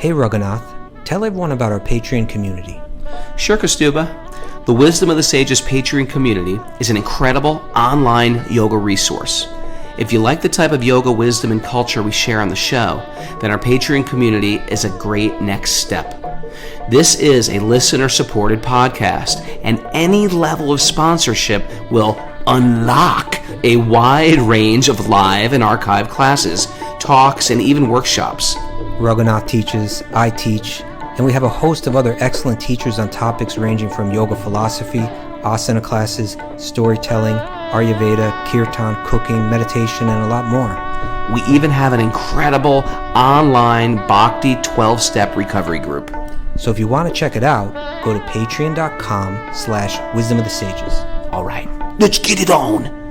Hey Raghunath, tell everyone about our Patreon community. Sure, Kaustubha. The Wisdom of the Sages Patreon community is an incredible online yoga resource. If you like the type of yoga wisdom and culture we share on the show, then our Patreon community is a great next step. This is a listener-supported podcast, and any level of sponsorship will unlock a wide range of live and archived classes, talks, and even workshops. Raghunath teaches, I teach, and we have a host of other excellent teachers on topics ranging from yoga philosophy, asana classes, storytelling, Ayurveda, kirtan, cooking, meditation, and a lot more. We even have an incredible online Bhakti 12-step recovery group. So if you want to check it out, go to patreon.com/wisdom of the sages. All right, let's get it on.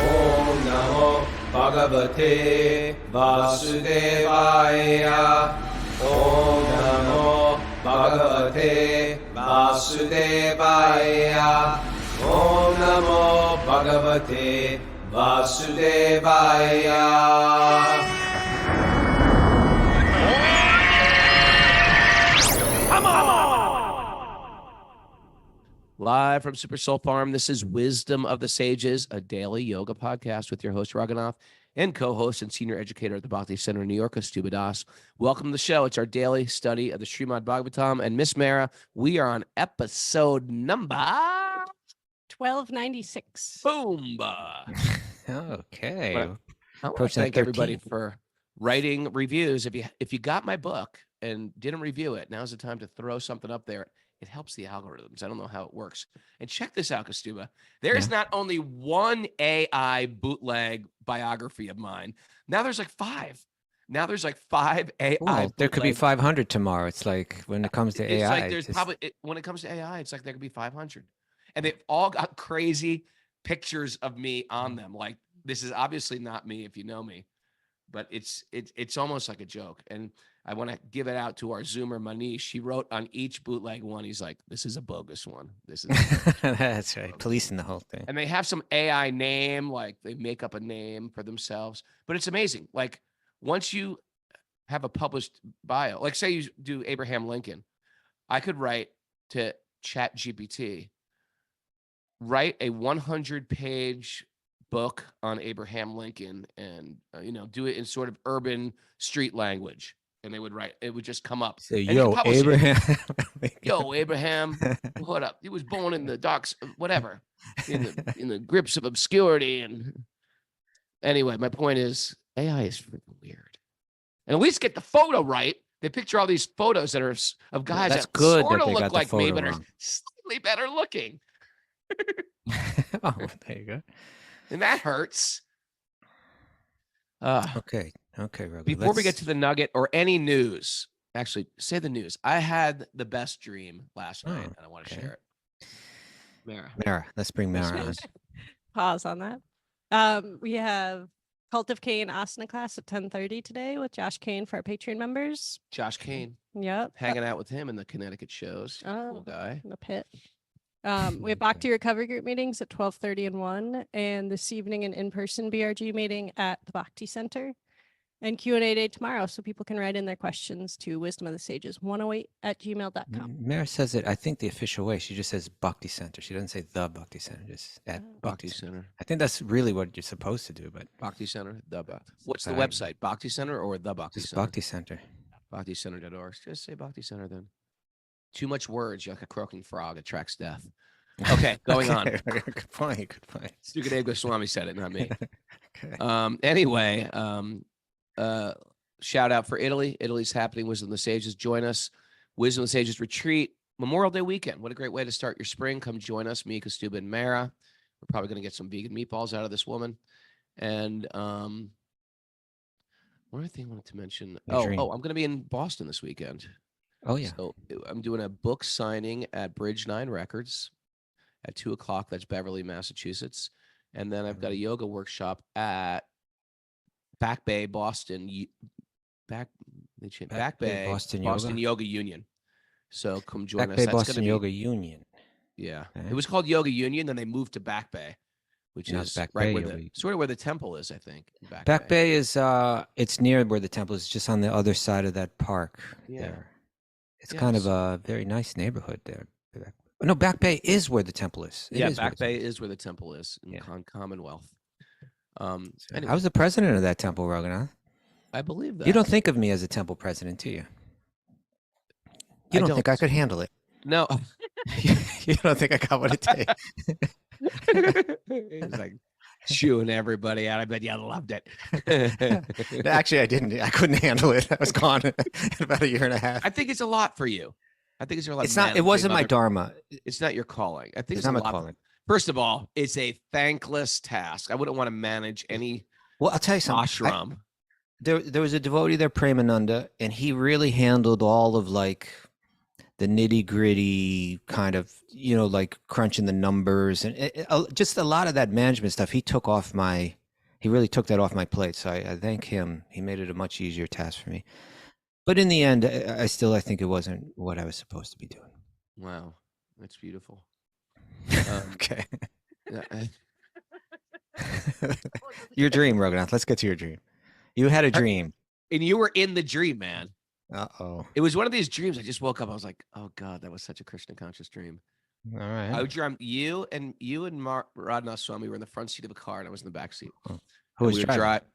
Om Namo Bhagavate Vasudevaya. Om Namo Bhagavate Vasudevaya. Om Namo Bhagavate Vasudevaya. Live from Super Soul Farm, this is Wisdom of the Sages, a daily yoga podcast with your host, Raghunath, and co-host and senior educator at the Bhakti Center in New York, Kaustubha Das. Welcome to the show. It's our daily study of the Srimad Bhagavatam. And Miss Mara, we are on episode number 1296. boom. Okay. I want to thank everybody for writing reviews. If you got my book and didn't review it, now's the time to throw something up there. It helps the algorithms. I don't know how it works. And check this out, Kaustubha. There is not only one AI bootleg biography of mine. Now there's like five. Now there's like five AI. Well, there could be 500 tomorrow. It's like when it comes to AI. Like there's probably when it comes to AI, it's like there could be 500, and they've all got crazy pictures of me on them. Like this is obviously not me if you know me, but it's almost like a joke. And I want to give it out to our Zoomer Manish. He wrote on each bootleg one. He's like, "This is a bogus one. This is." That's right. Policing the whole thing. And they have some AI name, like they make up a name for themselves. But it's amazing. Like once you have a published bio, like say you do Abraham Lincoln, I could write to Chat GPT, write a 100-page book on Abraham Lincoln, and do it in sort of urban street language. And they would write, it would just come up. So, yo, Abraham. Yo, Abraham, what up? He was born in the docks, whatever, in the grips of obscurity. And anyway, my point is, AI is freaking weird. And at least get the photo right. They picture all these photos that are of guys that sort of look like me, but are slightly better looking. Oh, there you go. And that hurts. Okay, Robbie. Before we get to the nugget or any news, actually, say the news. I had the best dream last night, and I want to share it. Mara, let's bring Mara on. Pause on that. We have Cult of Cain Asana class at 10:30 today with Josh Kane for our Patreon members. Josh Kane. Yep. Hanging out with him in the Connecticut shows. Cool guy. In the pit. We have Bhakti Recovery Group meetings at 12:30 and 1, and this evening an in-person BRG meeting at the Bhakti Center, and Q&A day tomorrow, so people can write in their questions to wisdomofthesages108@gmail.com. Mara says it, I think, the official way. She just says Bhakti Center. She doesn't say the Bhakti Center, just at Bhakti Center. I think that's really what you're supposed to do, but Bhakti Center, the Bhakti. What's the website? Bhakti Center or the Bhakti just Center? Bhakti Center. BhaktiCenter.org. Just say Bhakti Center then. Too much words. You're like a croaking frog. Attracts death. Okay, going on. Good point. Sukadeva Goswami said it, not me. Okay. Anyway, shout out for Italy. Italy's happening. Wisdom of the Sages. Join us. Wisdom of the Sages retreat. Memorial Day weekend. What a great way to start your spring. Come join us, me, Kaustubha, and Mara. We're probably going to get some vegan meatballs out of this woman. And one other thing I wanted to mention. I'm going to be in Boston this weekend. Oh, yeah. So I'm doing a book signing at Bridge 9 Records at 2:00. That's Beverly, Massachusetts. And then I've got a yoga workshop at Back Bay, Boston. Back Bay, Boston Yoga Union. So come join us. Back Bay Boston Yoga Union. Yeah. Okay. It was called Yoga Union, then they moved to Back Bay. which Now it's is Back right Bay where over the here. sort of where the temple is, I think. Back Bay is it's near where the temple is, just on the other side of that park there. It's kind of a very nice neighborhood there. No, Back Bay is where the temple is. It is Back Bay is where the temple is in Commonwealth. I Anyway, was the president of that temple, Raghunath. I believe that. You don't think of me as a temple president, do you? You don't think I could handle it? No. You don't think I got what it takes? It's like chewing everybody out. I bet you loved it. Actually, I didn't. I couldn't handle it. I was gone in about a year and a half. I think it's a lot for you. I think it's a lot. It's not. It wasn't my dharma. It's not your calling. I think it's not my calling. First of all, it's a thankless task. I wouldn't want to manage any. Well, I'll tell you something. Ashram. There was a devotee there, Premananda, and he really handled all of like the nitty gritty kind of, like crunching the numbers and just a lot of that management stuff. He really took that off my plate. So I thank him. He made it a much easier task for me. But in the end, I think it wasn't what I was supposed to be doing. Wow. That's beautiful. Okay. Your dream, Raghunath. Let's get to your dream. You had a dream. And you were in the dream, man. Uh-oh. It was one of these dreams. I just woke up. I was like, oh God, that was such a Krishna conscious dream. All right. I dreamt you and Raghunath Swami were in the front seat of a car and I was in the back seat. Oh. Who was driving?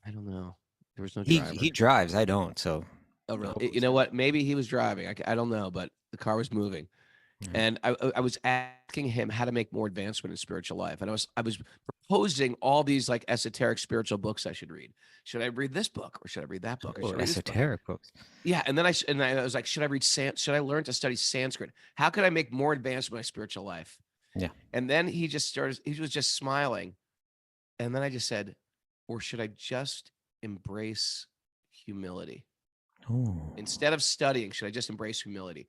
I don't know. There was no driver. He drives. I don't. So. Oh, really? You know what? Maybe he was driving. I don't know, but the car was moving. Mm-hmm. And I was asking him how to make more advancement in spiritual life. And I was proposing all these like esoteric spiritual books I should read. Should I read this book or should I read that book? Or esoteric books. Yeah. And then I was like, should I learn to study Sanskrit? How could I make more advancement in my spiritual life? Yeah. And then he was just smiling. And then I just said, or should I just embrace humility? Ooh. Instead of studying, should I just embrace humility?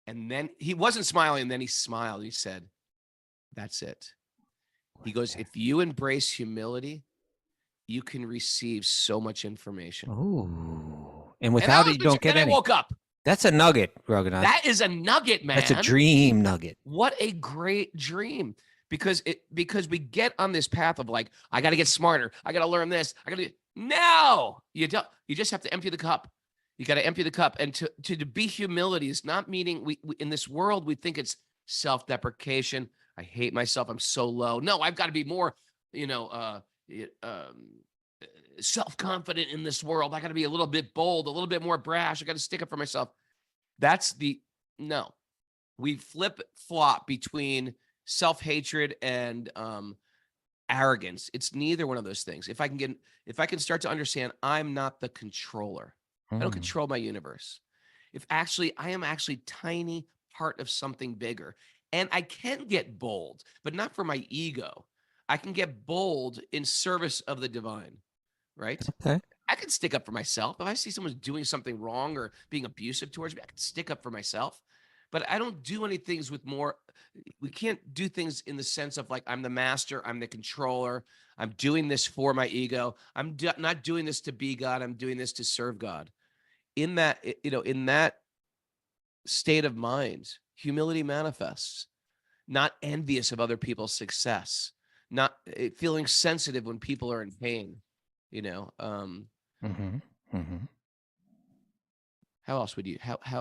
And then he wasn't smiling. And then he smiled. He said, that's it. He goes, if you embrace humility, you can receive so much information. Oh, and without it, you don't get any. I woke up. That's a nugget, Raghunath. That is a nugget, man. That's a dream nugget. What a great dream. Because we get on this path of like, I got to get smarter. I got to learn this. No, you don't. You just have to empty the cup. You got to empty the cup. And to be humility is not meaning we in this world, we think it's self-deprecation. I hate myself. I'm so low. No, I've got to be more, self-confident in this world. I got to be a little bit bold, a little bit more brash. I got to stick up for myself. No. We flip-flop between self-hatred and arrogance. It's neither one of those things. If I can start to understand, I'm not the controller. I don't control my universe. I am actually tiny part of something bigger. And I can get bold, but not for my ego. I can get bold in service of the divine, right? Okay. I can stick up for myself. If I see someone doing something wrong or being abusive towards me, I can stick up for myself. But I don't do any things we can't do things in the sense of like, I'm the master, I'm the controller, I'm doing this for my ego. I'm not doing this to be God, I'm doing this to serve God. In that state of mind, humility manifests, not envious of other people's success, not feeling sensitive when people are in pain, How else would you,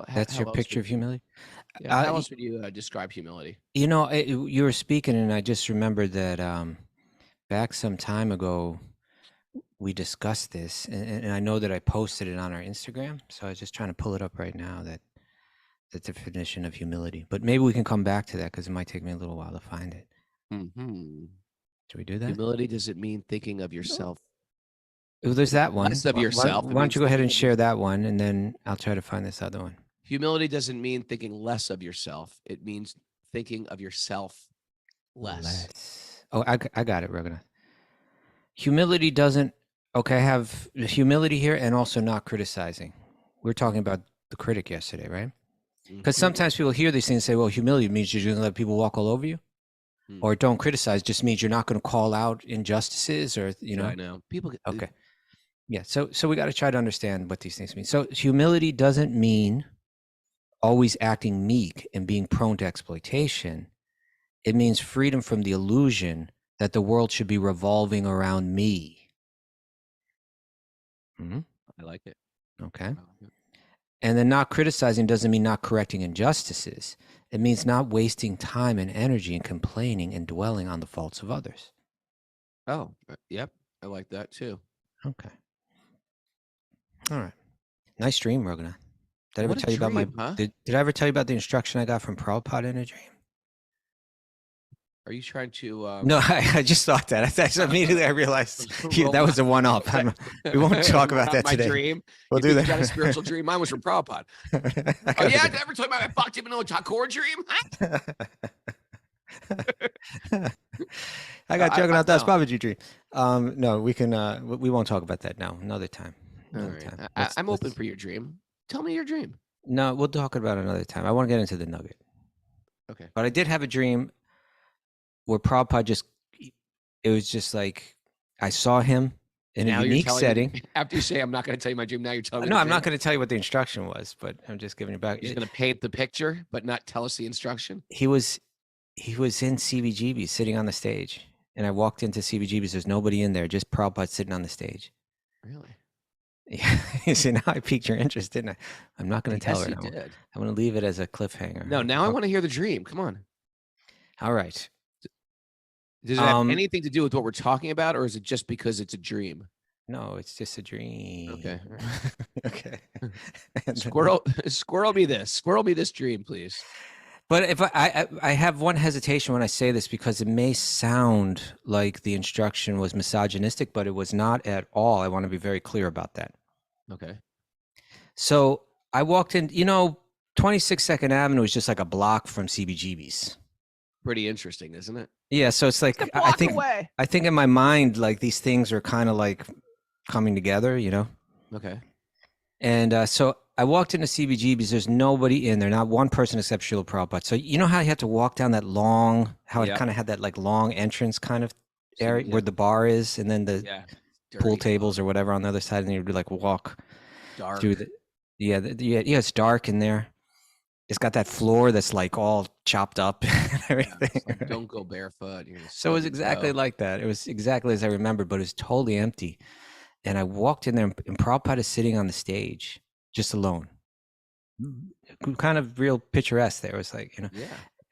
that's your picture of humility? Yeah, how else would you describe humility? You were speaking and I just remembered that back some time ago, we discussed this and I know that I posted it on our Instagram. So I was just trying to pull it up right now, the definition of humility. But maybe we can come back to that because it might take me a little while to find it. Mm-hmm. Should we do that? Humility doesn't mean thinking of yourself. Oh, there's that one. Less of yourself. Why don't you go ahead and share that one, and then I'll try to find this other one. Humility doesn't mean thinking less of yourself. It means thinking of yourself less. Oh, I got it, Raghunath. Humility doesn't. Okay, I have humility here and also not criticizing. We were talking about the critic yesterday, right? Because sometimes people hear these things and say, well, humility means you're going to let people walk all over you. Or don't criticize just means you're not going to call out injustices or, I know. People get, okay. Yeah. So we got to try to understand what these things mean. So humility doesn't mean always acting meek and being prone to exploitation. It means freedom from the illusion that the world should be revolving around me. I like it. Okay. And then not criticizing doesn't mean not correcting injustices. It means not wasting time and energy in complaining and dwelling on the faults of others. Oh, yep. I like that too. Okay. All right. Nice dream, Raghunath. Did I ever What a tell you about my dream, huh? did I ever tell you about the instruction I got from Prabhupada in a dream? Are you trying to? No, I just thought that. That's immediately I realized roll that was a one-off. We won't talk about that my today. dream. We'll You do think that. You got a spiritual dream. Mine was from Prabhupada. Oh yeah, did I ever tell you about my Bhakti Vinod Thakur dream? Huh? I got Jagannath Das no. Babaji dream. No, we can. We won't talk about that now. Another time. All Another right. time. I'm open for your dream. Tell me your dream. No, we'll talk about it another time. I want to get into the nugget. Okay. But I did have a dream where Prabhupada it was just like I saw him in Now a you're unique telling setting. me- after you say I'm not going to tell you my dream, now you're telling me. No, the I'm not dream? going to tell you what the instruction was, but I'm just giving you back. He's going to paint the picture, but not tell us the instruction. He was in CBGB sitting on the stage, and I walked into CBGB's. There's nobody in there, just Prabhupada sitting on the stage. Really? Yeah, you see, now I piqued your interest, didn't I? I'm not going to tell her. You now. did. I'm going to leave it as a cliffhanger. No, now I want to hear the dream. Come on. All right. Does it have anything to do with what we're talking about, or is it just because it's a dream? No, it's just a dream. Okay. Okay. Squirrel me this dream, please. But if I have one hesitation when I say this, because it may sound like the instruction was misogynistic, but it was not at all. I want to be very clear about that. Okay. So I walked in, 26 2nd Avenue is just like a block from CBGB's. Pretty interesting, isn't it? Yeah, so it's like I think in my mind, like these things are kind of like coming together, Okay. And so I walked into CBGB's. There's nobody in there, not one person except Srila Prabhupada. So you know how you have to walk down that long, how it kind of had that like long entrance kind of area where the bar is, and then the pool tables or whatever on the other side, and you'd like walk dark through the it's dark in there. It's got that floor that's like all chopped up and everything. Like, don't go barefoot. So it was exactly like that. It was exactly as I remembered, but it was totally empty. And I walked in there, and Prabhupada is sitting on the stage, just alone. Kind of real picturesque there. It was like,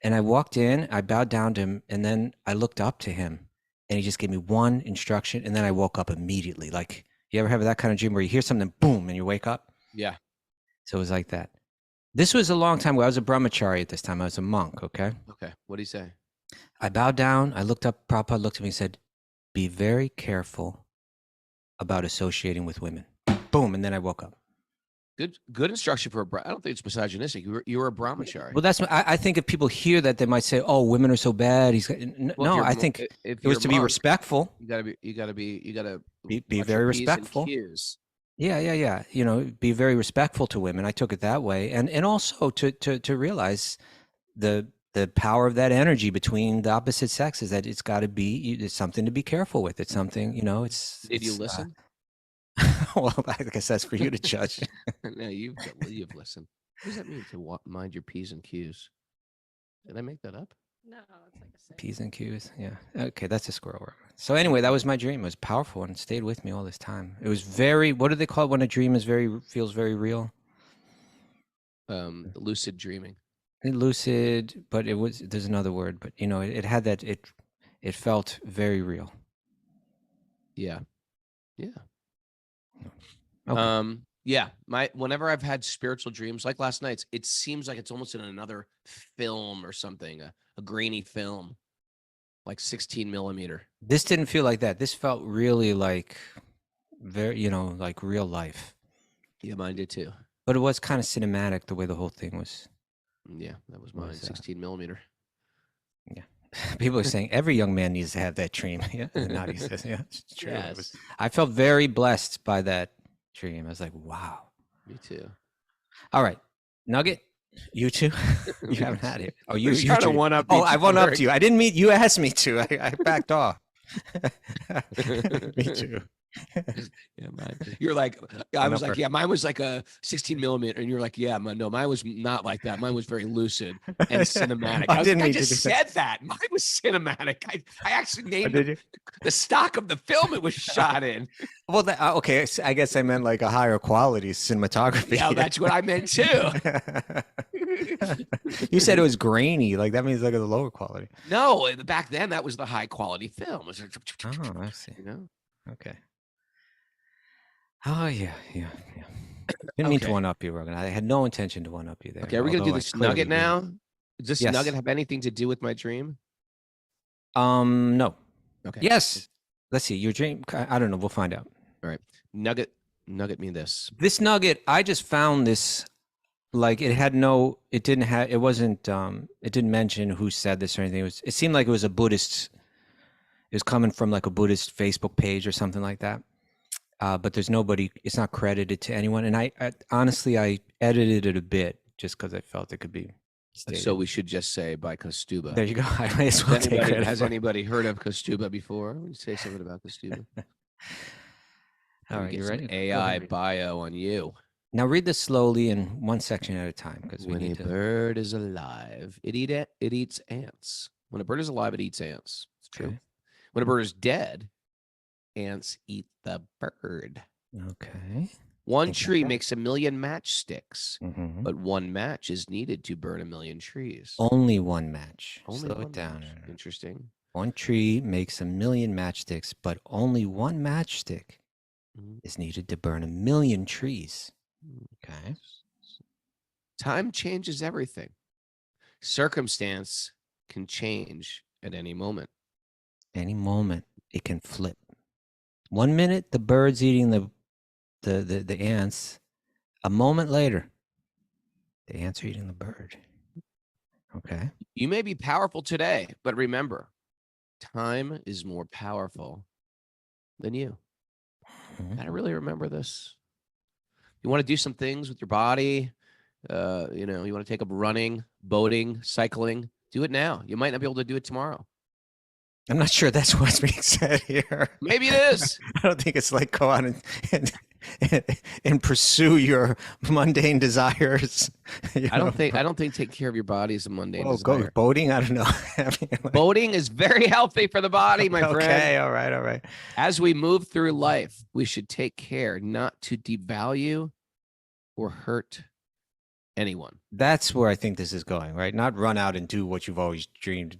And I walked in, I bowed down to him, and then I looked up to him, and he just gave me one instruction, and then I woke up immediately. Like, you ever have that kind of dream where you hear something, boom, and you wake up? Yeah. So it was like that. This was a long time ago. I was a brahmachari at this time. I was a monk, okay? Okay. What did he say? I bowed down. I looked up. Prabhupada looked at me and said, be very careful about associating with women. Boom, and then I woke up. Good instruction for I don't think it's misogynistic. You were a brahmachari. Well, I think if people hear that, they might say, "Oh, women are so bad." No, I think it was to be respectful. You gotta be very respectful. Yeah. Be very respectful to women. I took it that way, and also to realize the power of that energy between the opposite sexes. That it's got to be it's something to be careful with. It's something it's. Did you listen? Well, I guess that's for you to judge. No, you've listened. What does that mean to mind your P's and Q's? Did I make that up? No, it's like a saying. P's and Q's. Yeah. Okay, that's a squirrel word. So anyway, that was my dream. It was powerful and stayed with me all this time. It was very. What do they call it when a dream feels very real? Lucid dreaming. Lucid, but there's another word, but it had that. It felt very real. Yeah. Okay. Whenever I've had spiritual dreams like last night's, it seems like it's almost in another film or something, a grainy film, like 16 millimeter. This didn't feel like that. This felt really like very, like real life. Yeah, mine did too. But it was kind of cinematic the way the whole thing was. Yeah, that was mine, 16 millimeter. Yeah. People are saying every young man needs to have that dream. Yeah, Nadi says, yeah, it's true. Yes. I felt very blessed by that dream. I was like, wow. Me too. All right, Nugget, you too. You haven't had it. Oh, you trying to one up. Oh, I one up to you. I didn't mean you asked me to. I backed off. Me too. Yeah, mine. You're like, I was like, yeah, mine was like a 16 millimeter, and you're like, yeah, no, mine was not like that. Mine was very lucid and cinematic. I I was didn't like, I mean to just do that. said that. Mine was cinematic. I actually named did you? the stock of the film it was shot in. Well, okay. I guess I meant like a higher quality cinematography. Yeah, that's what I meant too. You said it was grainy. Like that means like a lower quality. No, back then that was the high quality film. It was like, Oh, I see. you know. Okay. Oh yeah. Didn't mean to Okay. one up you, Rogan. I had no intention to one up you there. Okay, are we gonna do although I this clearly nugget did. now? Does this Yes. nugget have anything to do with my dream? No. Okay. Yes. Let's see. Your dream. I don't know. We'll find out. All right. Nugget me this. This nugget, I just found this. Like it had no. It didn't have. It wasn't. It didn't mention who said this or anything. It seemed like it was a Buddhist. It was coming from like a Buddhist Facebook page or something like that. But there's nobody. It's not credited to anyone. And I honestly, I edited it a bit just because I felt it could be stated. So we should just say by Kaustubha. There you go. I may as well take credit. Has for it. anybody heard of Kaustubha before? Would you say something about Kaustubha? All right, you ready? Go AI ahead. bio on you. Now read this slowly in one section at a time because we When a need to. bird is alive, it eats ants. When a bird is alive, it eats ants. It's true. Okay. When a bird is dead, ants eat the bird. Okay. One Think about tree that. makes 1,000,000 matchsticks, Mhm. but one match is needed to burn 1,000,000 trees. Only one match. Only Slow one it down. match. Interesting. One tree makes 1,000,000 matchsticks, but only one matchstick Mhm. is needed to burn 1,000,000 trees. Okay. Time changes everything. Circumstance can change at any moment. Any moment it can flip. 1 minute the bird's eating the ants. A moment later, the ants are eating the bird. Okay. You may be powerful today, but remember, time is more powerful than you. Mhm. Gotta really remember this. You want to do some things with your body. You want to take up running, boating, cycling. Do it now. You might not be able to do it tomorrow. I'm not sure that's what's being said here. Maybe it is. I don't think it's like go out and pursue your mundane desires. I don't think taking care of your body is a mundane Oh, go desire. boating? I don't know. I mean, like, Boating is very healthy for the body, my friend. okay, all right. As we move through life, we should take care not to devalue or hurt anyone. That's where I think this is going, right? Not run out and do what you've always dreamed.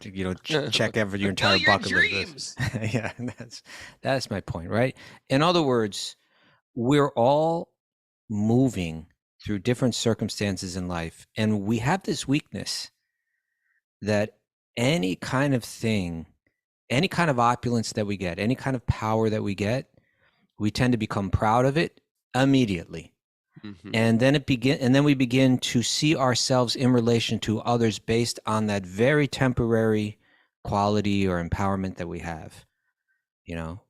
Check every your entire Fulfill your bucket dreams. list. Yeah, that's my point, right? In other words, we're all moving through different circumstances in life, and we have this weakness that any kind of thing, any kind of opulence that we get, any kind of power that we get, we tend to become proud of it immediately. Mhm. And then we begin to see ourselves in relation to others based on that very temporary quality or empowerment that we have.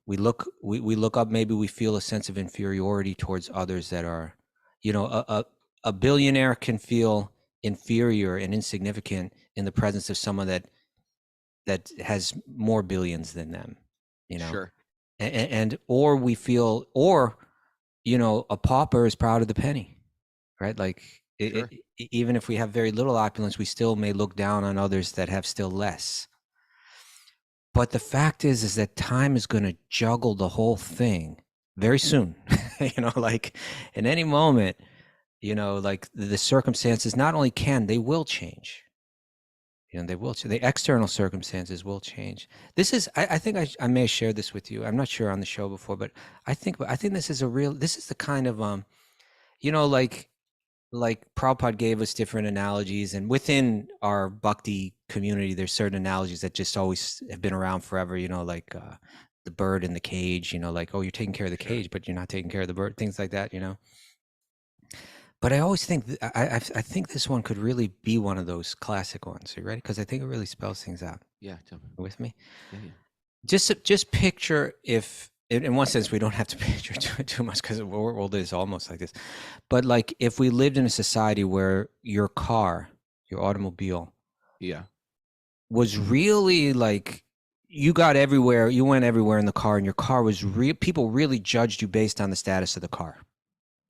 We look up, maybe we feel a sense of inferiority towards others that are, a billionaire can feel inferior and insignificant in the presence of someone that has more billions than them, Sure. or we feel, or a pauper is proud of the penny, right? Like Sure. even if we have very little opulence, we still may look down on others that have still less. But the fact is that time is going to juggle the whole thing very soon. Like in any moment, like the circumstances not only they will change. They will. The external circumstances will change. This is. I think I may have shared this with you. I'm not sure on the show before, but I think this is this is the kind of like Prabhupada gave us different analogies, and within our bhakti community, there's certain analogies that just always have been around forever. Like the bird in the cage. Like, oh, you're taking care of the cage, but you're not taking care of the bird. Things like that. But I always think I think this one could really be one of those classic ones. Are you ready? Because I think it really spells things out. Yeah. Tell me. With me? Yeah. Just picture, if in one sense we don't have to picture too much because the world is almost like this, but like if we lived in a society where your car, your automobile, Yeah. was really like you got everywhere. You went everywhere in the car, and your car was people really judged you based on the status of the car.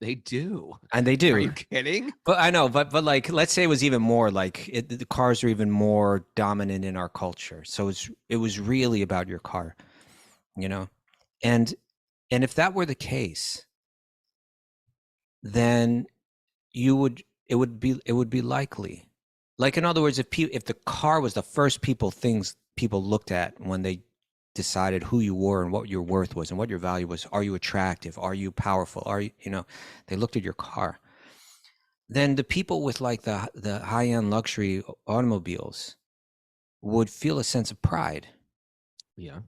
They do. And they do. Are you kidding? But I know, but like, let's say it was even more like the cars are even more dominant in our culture. So it was really about your car, you know? And if that were the case, then it would be likely. Like, in other words, if the car was the first things people looked at when they decided who you were and what your worth was and what your value was, are you attractive? Are you powerful? Are you, they looked at your car. Then the people with like the high-end luxury automobiles would feel a sense of pride. Yeah.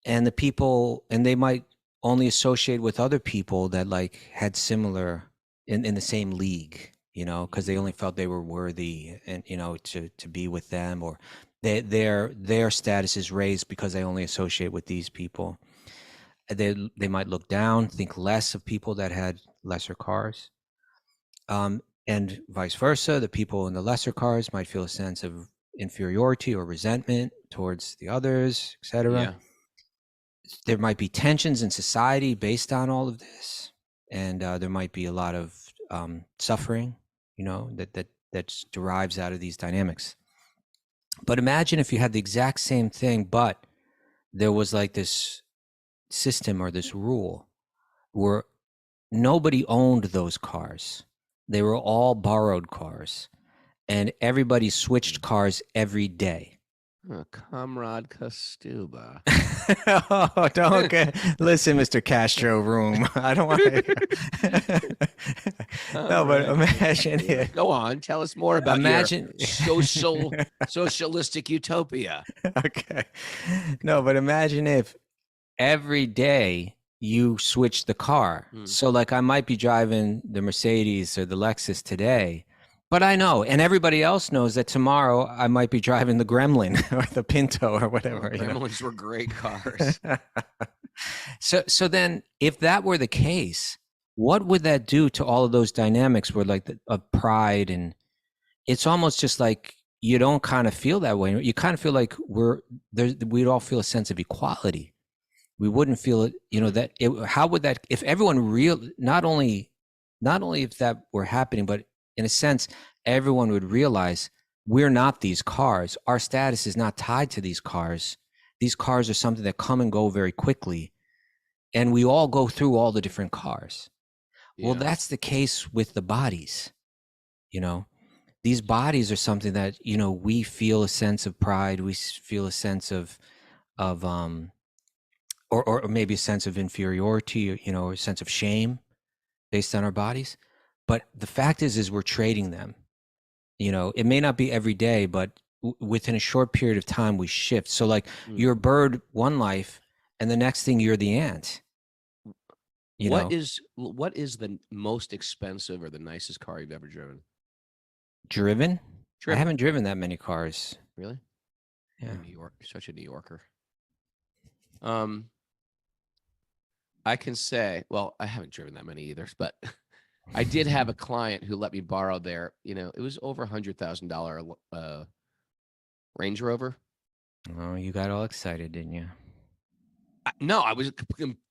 And they might only associate with other people that like had similar in the same league, because they only felt they were worthy and, to be with them, or their status is raised because they only associate with these people. They might look down, think less of people that had lesser cars. And vice versa, the people in the lesser cars might feel a sense of inferiority or resentment towards the others, etc. Yeah. There might be tensions in society based on all of this, and there might be a lot of suffering, that derives out of these dynamics. But imagine if you had the exact same thing, but there was like this system or this rule where nobody owned those cars. They were all borrowed cars, and everybody switched cars every day. Comrade Kaustubha. Oh, don't listen, Mr. Castro Room. I don't want to. No, but imagine it. Go on, tell us more about your socialistic utopia. Okay. No, but imagine if every day you switch the car. So like, I might be driving the Mercedes or the Lexus today, but I know, and everybody else knows that tomorrow I might be driving the Gremlin or the Pinto or whatever. Gremlins were great cars. So then, if that were the case, what would that do to all of those dynamics where like of pride? And it's almost just like you don't kind of feel that way. You kind of feel like we'd all feel a sense of equality. We wouldn't feel it, how would that, if everyone not only if that were happening, but in a sense, everyone would realize we're not these cars. Our status is not tied to these cars. These cars are something that come and go very quickly. And we all go through all the different cars. Yeah. Well, that's the case with the bodies. These bodies are something that, we feel a sense of pride. We feel a sense of or maybe a sense of inferiority, or a sense of shame based on our bodies. But the fact is we're trading them. It may not be every day, but within a short period of time, we shift. So like, you're a bird one life, and the next thing you're the ant. What is the most expensive or the nicest car you've ever driven? Driven? I haven't driven that many cars. Really? Yeah. New York, you're such a New Yorker. I can say, well, I haven't driven that many either, but I did have a client who let me borrow their, it was over $100,000 Range Rover. Oh, you got all excited, didn't you? No, I was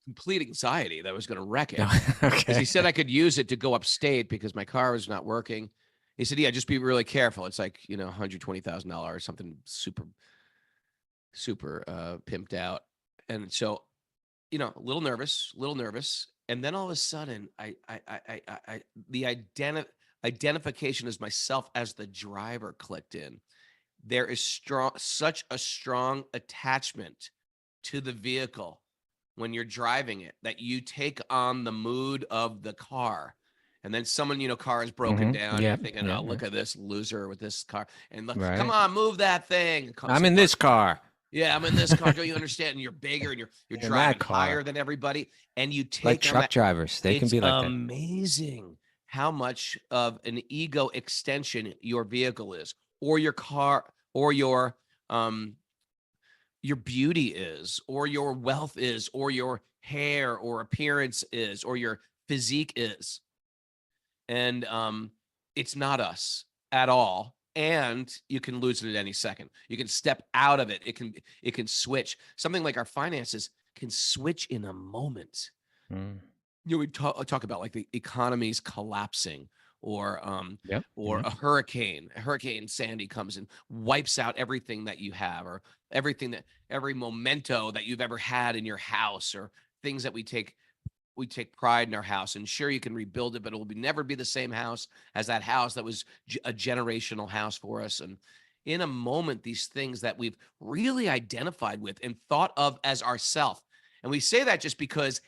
complete anxiety that I was going to wreck it. Okay. Because he said I could use it to go upstate because my car was not working. He said, yeah, just be really careful. It's like, $120,000, something super pimped out. And so, a little nervous. And then all of a sudden, the identification as myself as the driver clicked in. There is such a strong attachment to the vehicle when you're driving it that you take on the mood of the car. And then someone, car is broken down. You're thinking, look at this loser with this car. And look, come on, move that thing. I'm in this car. Yeah, I'm in this car. Don't you understand? And you're bigger and you're driving higher than everybody. And you take like truck drivers. They can be like that. It's amazing how much of an ego extension your vehicle is, or your car, or your beauty is, or your wealth is, or your hair or appearance is, or your physique is. And it's not us at all. and you can lose it at any second. You can step out of it. It can switch. Something like our finances can switch in a moment. Mm. We talk about like the economies collapsing, or Yep. or Yep. a Hurricane Sandy comes and wipes out everything that you have, or every memento that you've ever had in your house, or things that we take pride in our house. And sure, you can rebuild it, but it will never be the same house as that house that was a generational house for us. And in a moment, these things that we've really identified with and thought of as ourself. And we say that just because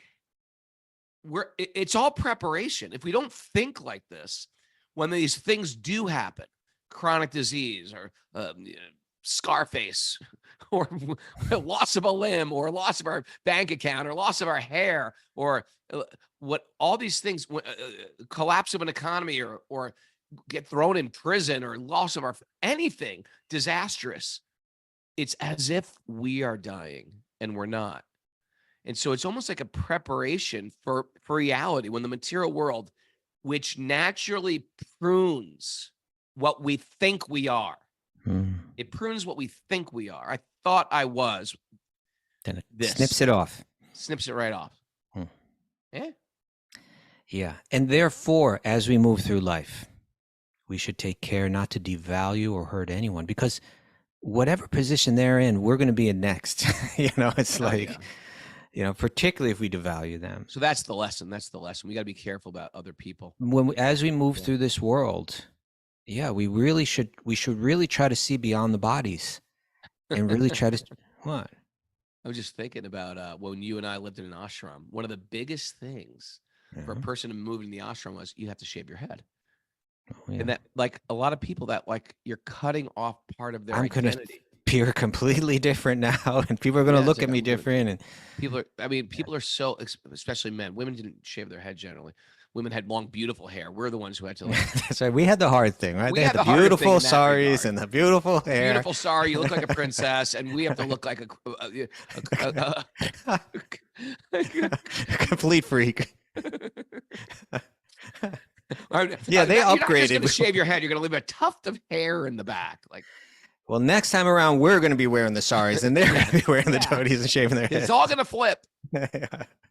it's all preparation. If we don't think like this, when these things do happen, chronic disease, or Scarface, or loss of a limb, or loss of our bank account, or loss of our hair, or what all these things, collapse of an economy, or get thrown in prison, or loss of our anything disastrous, it's as if we are dying and we're not. And so it's almost like a preparation for reality, when the material world, which naturally prunes what we think we are. It prunes what we think we are. I thought I was. Then it snips it off. Snips it right off. Yeah. Yeah. And therefore, as we move through life, we should take care not to devalue or hurt anyone, because whatever position they're in, we're going to be in next. It's particularly if we devalue them. So that's the lesson. We got to be careful about other people. As we move through this world, we should really try to see beyond the bodies, and really try to what? I was just thinking about when you and I lived in an ashram. One of the biggest things for a person to move in the ashram was you have to shave your head. Oh, yeah. And that, like, a lot of people, that like you're cutting off part of their identity. Appear completely different now, and people are going to look at me different. And people are so, especially men. Women didn't shave their head generally. Women had long, beautiful hair. We're the ones who had to. That's right. We had the hard thing, right? They had the beautiful saris and the beautiful hair. Beautiful sari. You look like a princess, and we have to look like a complete freak. Yeah, they upgraded. You're not just going to shave your head. You're going to leave a tuft of hair in the back, like. Well, next time around, we're going to be wearing the saris, and they're going to be wearing the toadies and shaving their heads. It's all going to flip.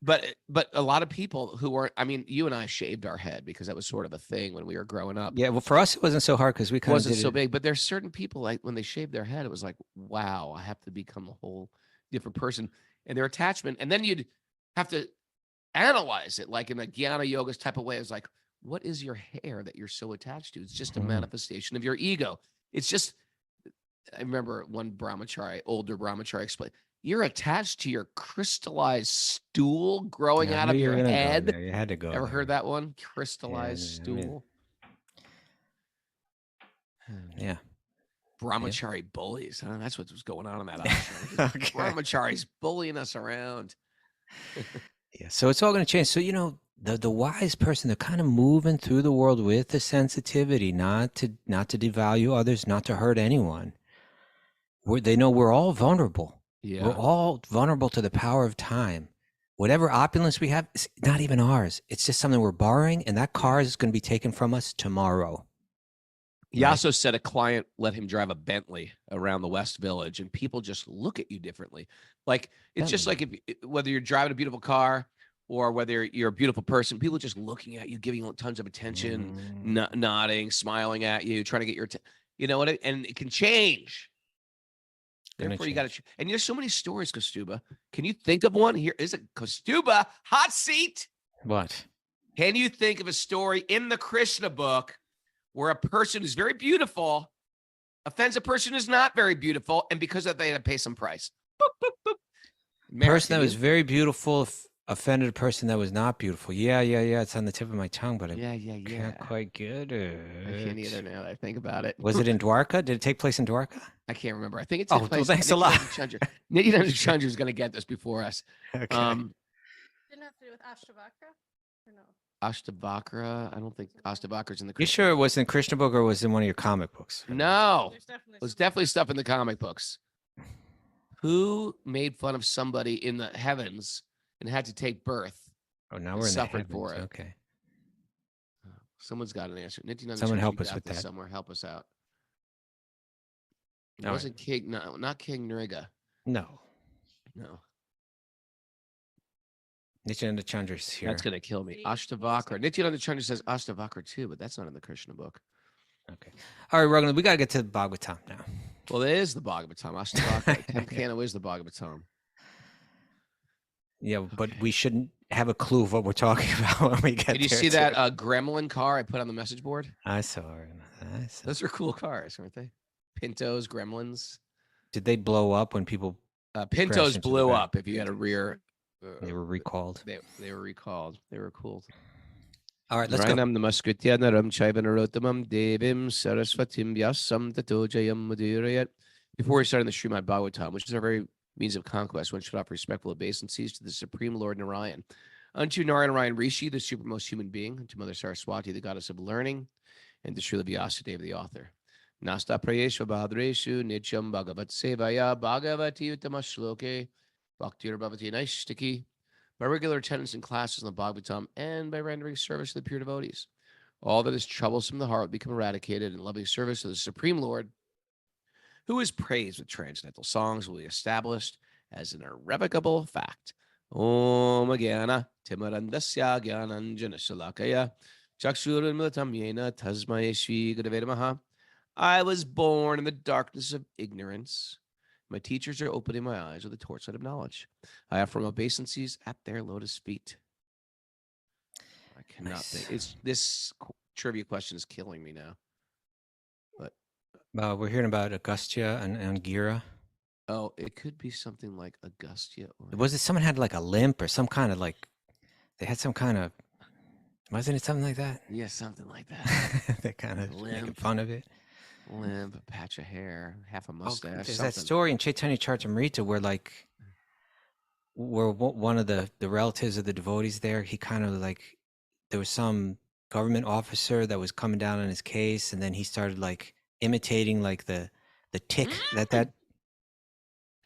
But a lot of people who are, you and I shaved our head because that was sort of a thing when we were growing up. Yeah, well, for us, it wasn't so hard because we kind of wasn't so big. But there's certain people, like, when they shave their head, it was like, wow, I have to become a whole different person. And their attachment, and then you'd have to analyze it, like in a Jnana Yoga type of way. It's like, what is your hair that you're so attached to? It's just a manifestation of your ego. It's just. I remember one older brahmachari explained, you're attached to your crystallized stool growing out of your head. You had to go. Ever heard that one? Crystallized stool. Yeah. Brahmachari bullies. Huh? That's what was going on in that ashram. Brahmacharis bullying us around. Yeah. So it's all going to change. So, the wise person, they're kind of moving through the world with the sensitivity, not to devalue others, not to hurt anyone. They know we're all vulnerable. Yeah. We're all vulnerable to the power of time. Whatever opulence we have, it's not even ours. It's just something we're borrowing, and that car is going to be taken from us tomorrow. Yasso said a client let him drive a Bentley around the West Village, and people just look at you differently. Like, it's just like whether you're driving a beautiful car or whether you're a beautiful person, people just looking at you, giving you tons of attention, nodding, smiling at you, trying to get your and it can change. Therefore, you got to, and there's so many stories, Kaustubha. Can you think of one? Here is a Kaustubha hot seat. What? Can you think of a story in the Krishna book where a person who's very beautiful offends a person who's not very beautiful, and because of that, they had to pay some price? Boop, boop, boop. Person that was very beautiful offended a person that was not beautiful. Yeah. It's on the tip of my tongue, but I can't quite get it. I can't either now that I think about it. Was it in Dwarka? Did it take place in Dwarka? I can't remember. I think it took place. Well, thanks a lot. Nityananda Chandra is going to get this before us. Okay. Didn't have to do with Ashtavakra? Or no? Ashtavakra? I don't think Ashtavakra is in the Krishna. You sure it was in Krishna book or was it in one of your comic books? No. There's definitely stuff in the comic books. Who made fun of somebody in the heavens and had to take birth? Oh, now we're in the heavens. For it. Okay. Someone's got an answer. Nityananda, someone help us with that. Somewhere, help us out. It All right. wasn't King, no, not King Nriga. No. No, Nityananda Chandra's here. that's gonna kill me. See, Ashtavakra. music. Nityananda Chandra says Ashtavakra too, but that's not in the Krishna book. Okay. All right, Raghunath, we got to get to the Bhagavatam now. Well, it is the Bhagavatam. Ashtavakra. 10th canto is the Bhagavatam. Yeah, but we shouldn't have a clue of what we're talking about when we get there. Did you see to that it. Gremlin car I put on the message board? I saw it. I saw. Those are cool cars, aren't they? Pintos, Gremlins. Did they blow up when people Pintos into the blew back. up if you had a rear. they were recalled? They were recalled. They were cool. All right, let's go. Rainam namaskritya naram chaivanarottamam devim sarasvatim vyasam tato jayam madhurayat. Before we start in the Srimad Bhagavatam, which is our very means of conquest, one should offer respectful obeisances to the Supreme Lord Narayan. Unto Narayan Rishi, the supermost human being, unto Mother Saraswati, the goddess of learning, and to Srila Vyasadeva, the author. Nasta prayesha bhadreshu nityam bhagavat sevaya bhagavati uttama shloke bhaktir bhavati naishtiki. By regular attendance in classes in the Bhagavatam and by rendering service to the pure devotees. All that is troublesome in the heart will become eradicated, and loving service to the Supreme Lord, who is praised with transcendental songs, will be established as an irrevocable fact. Om Gyana Timarandasya Gyananjana Shalakaya Chakshuranmilitam Yena Tasmai Shri Gurave Namaha. I was born in the darkness of ignorance. My teachers are opening my eyes with the torchlight of knowledge. I offer my obeisances at their lotus feet. I cannot Nice. think. It's this trivia question is killing me now. But We're hearing about Agastya and Angira. oh, it could be something like Augustia. Or Was it someone had like a limp or some kind of like, they had some kind of, wasn't it something like that? yeah, something like that. They kind of making Limp. fun of it. Limp, a patch of hair, half a Oh, mustache. there's something. that story in Chaitanya Charitamrita where one of the relatives of the devotees there, he kind of like, there was some government officer that was coming down on his case, and then he started like imitating like the tick that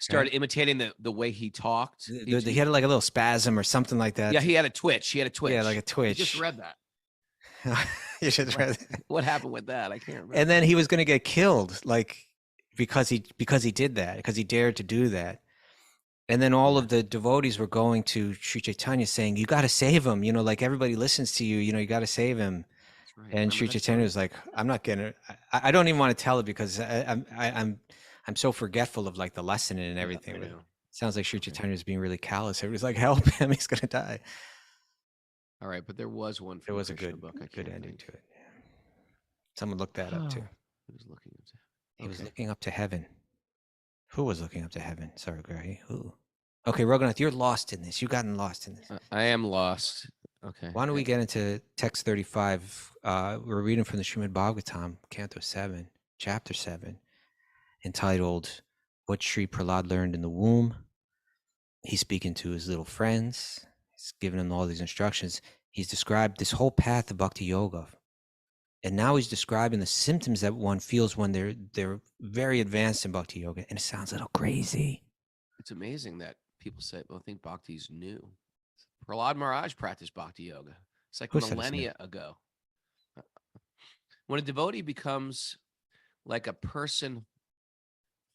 Started imitating the way he talked. he had like a little spasm or something like that. Yeah, he had a twitch. He had a twitch. Yeah, like a I twitch. just read that. You should read it. What happened with that? I can't remember. And then he was going to get killed, like because he did that, because he dared to do that. And then all of the devotees were going to Sri Chaitanya saying, "You got to save him. You know, like everybody listens to you. You know, you got to save him." That's right. And Remember Sri that Chaitanya story? was like, "I'm not gonna. I don't even want to tell it because I'm so forgetful of like the lesson and Yeah, everything." I But it know. sounds like Sri Okay. Chaitanya is being really callous. Everybody's like, "Help him! He's gonna die." All right, but there was one. There From was a Krishna good book. I good can't ending think. to it. Yeah. Someone looked that up too. He was looking into. He was Okay. looking up to heaven. Who was looking up to heaven? Sorry, Gray. Who? Okay, Raghunath, you're lost in this. You've gotten lost in this. I am lost. Okay. Why don't we get into text 35? We're reading from the Srimad Bhagavatam, Canto 7, Chapter 7, entitled What Sri Prahlad Learned in the Womb. He's speaking to his little friends. He's giving them all these instructions. He's described this whole path of Bhakti Yoga. And now he's describing the symptoms that one feels when they're very advanced in Bhakti Yoga. And it sounds a little crazy. It's amazing that people say, well, I think Bhakti's new. Prahlad Maharaj practiced Bhakti Yoga. It's like Who said it's new? millennia ago. When a devotee becomes like a person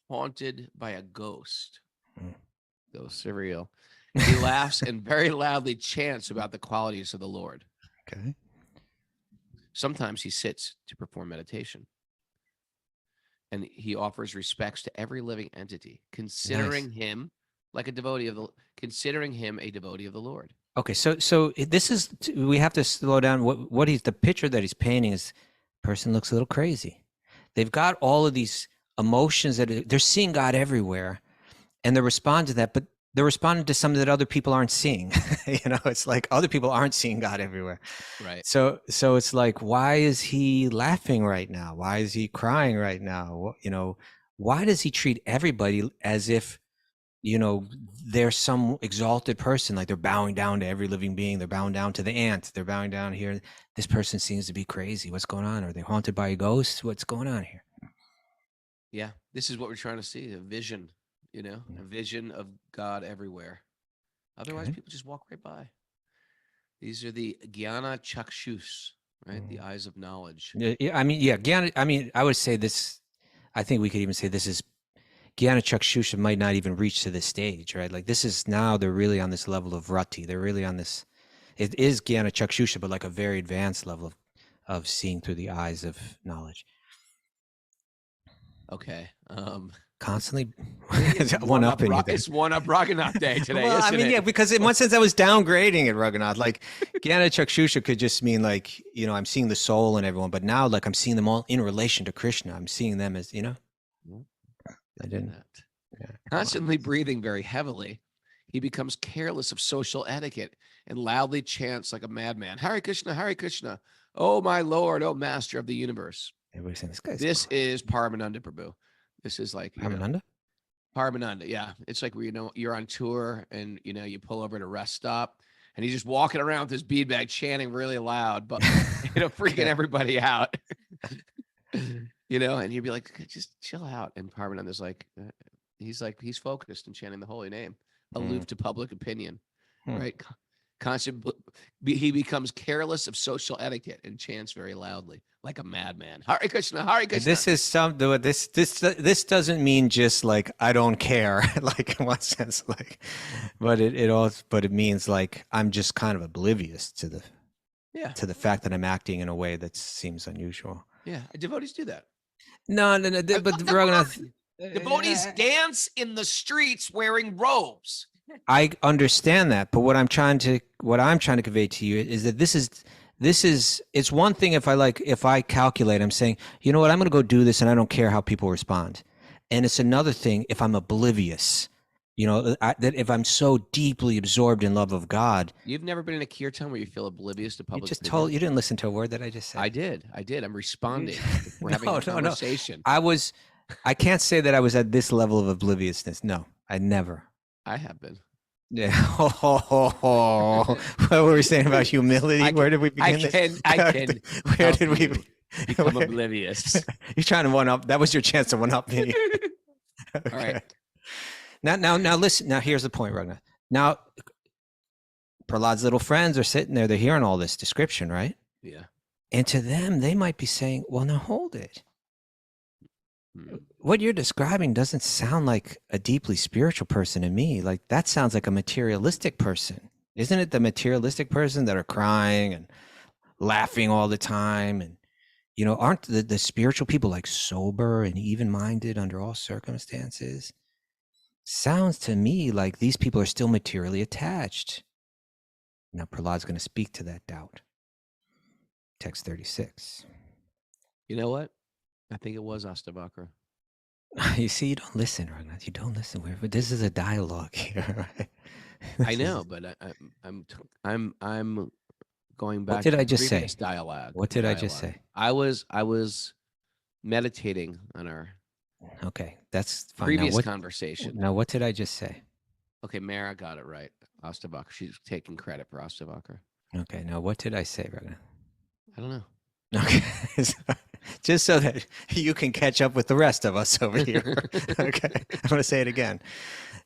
haunted by a ghost, ghosts are real, he laughs and very loudly chants about the qualities of the Lord. Okay. Sometimes he sits to perform meditation. And he offers respects to every living entity, considering him like a devotee of considering him a devotee of the Lord. Okay, so this is, we have to slow down. What he's, the picture that he's painting is, person looks a little crazy. They've got all of these emotions that they're seeing God everywhere, and they're responding to that, but they're responding to something that other people aren't seeing. You know, it's like other people aren't seeing God everywhere. Right. So it's like, why is he laughing right now? Why is he crying right now? You know, why does he treat everybody as if, you know, they're some exalted person, like they're bowing down to every living being. They're bowing down to the ant. They're bowing down here. This person seems to be crazy. What's going on? Are they haunted by a ghost? What's going on here? Yeah, this is what we're trying to see, a vision, you know, a vision of God everywhere. Otherwise, Okay. people just walk right by. These are the Jnana Chakshus, right? The eyes of knowledge. Yeah, I mean, yeah, Gyan, I mean, I would say this, I think we could even say this is Gyana Chakshusha might not even reach to this stage, right? Like this is now they're really on this level of rati. They're really on this. It is Gyana Chakshusha, but like a very advanced level of seeing through the eyes of knowledge. Okay. Constantly It's one up in you there. It's one up Raghunath day today. Well, I isn't mean, it? yeah, because in one sense I was downgrading it, Raghunath. Like Gyana Chakshusha could just mean like, you know, I'm seeing the soul in everyone, but now like I'm seeing them all in relation to Krishna. I'm seeing them as, you know, I didn't. Yeah, Constantly breathing very heavily, he becomes careless of social etiquette and loudly chants like a madman, Hare Krishna, oh my Lord, oh Master of the universe. Everybody's saying this guy's This is Paramananda Prabhu. This is like, you know, Paramananda? Paramananda, yeah. It's like where, you know, you're on tour and, you know, you pull over at a rest stop and he's just walking around with his bead bag chanting really loud, but, you know, freaking everybody out. You know, and you'd be like, just chill out. And Paramananda's like, he's focused and chanting the holy name, aloof to public opinion, right? He becomes careless of social etiquette and chants very loudly like a madman. Hare Krishna, Hare Krishna. This is this doesn't mean just like I don't care, like in one sense, like, but it means like I'm just kind of oblivious to the fact that I'm acting in a way that seems unusual. Yeah, devotees do that. No, but Raghunath, devotees dance in the streets wearing robes. I understand that, but what I'm trying to convey to you is that this is it's one thing if I calculate, I'm saying, you know what, I'm going to go do this and I don't care how people respond. And it's another thing if I'm oblivious, you know, that if I'm so deeply absorbed in love of God. You've never been in a kirtan where you feel oblivious to public opinion? You didn't listen to a word that I just said. I did. I'm responding. We're having a conversation. No. I can't say that I was at this level of obliviousness. No, I never. I have been. Yeah. What were we saying about humility? Where did we begin? Where did we become oblivious? You're trying to one up. That was your chance to one up me. Okay. All right. Now listen. Now here's the point, Raghunath. Now, Prahlad's little friends are sitting there. They're hearing all this description, right? Yeah. And to them, they might be saying, "Well, now hold it. What you're describing doesn't sound like a deeply spiritual person to me. Like that sounds like a materialistic person. Isn't it the materialistic person that are crying and laughing all the time? And, you know, aren't the spiritual people like sober and even-minded under all circumstances? Sounds to me like these people are still materially attached." Now, Prahlad's going to speak to that doubt. Text 36. You know what? I think it was Astavakra. You see, you don't listen, Raghunath. You don't listen. This is a dialogue here, right? I know, but I'm going back. What did I just say? Dialogue. What did I just say? I was meditating on our that's fine. previous conversation. Now, what did I just say? Okay, Mara got it right. Astavakra. She's taking credit for Astavakra. Okay, now what did I say, Raghunath? I don't know. Okay. Just so that you can catch up with the rest of us over here. Okay. I'm going to say it again.